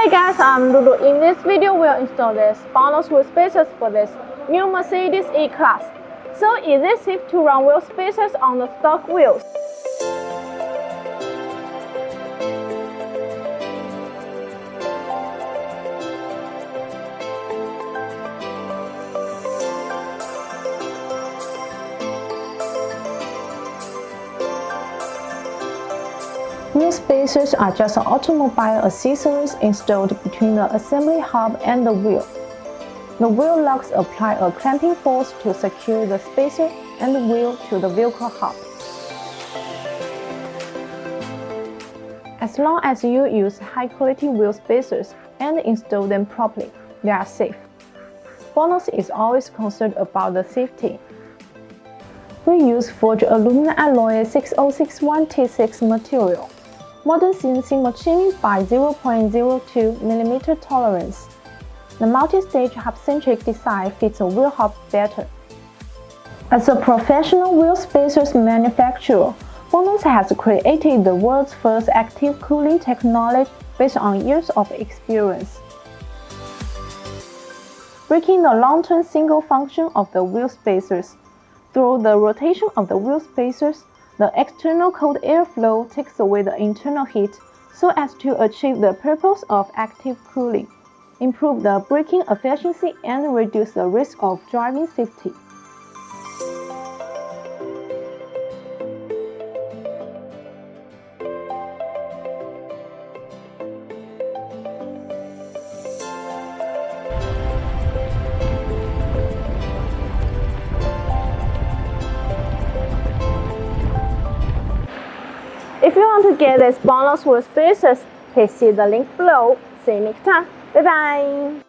Hey guys, I'm Lulu. In this video, we'll install this BONOSS wheel spacers for this new Mercedes E-Class. So is it safe to run wheel spacers on the stock wheels? Wheel spacers are just automobile accessories installed between the assembly hub and the wheel. The wheel locks apply a clamping force to secure the spacer and the wheel to the vehicle hub. As long as you use high-quality wheel spacers and install them properly, they are safe. BONOSS is always concerned about the safety. We use forged aluminum alloy 6061T6 material. Modern CNC machining by 0.02 mm tolerance. The multi-stage hub-centric design fits a wheel hub better. As a professional wheel spacers manufacturer, BONOSS has created the world's first active cooling technology based on years of experience. Breaking the long-term single function of the wheel spacers. Through the rotation of the wheel spacers, the external cold airflow takes away the internal heat so as to achieve the purpose of active cooling, improve the braking efficiency, and reduce the risk of driving safety. If you want to get this BONOSS wheel spacers, please see the link below. See you next time. Bye bye.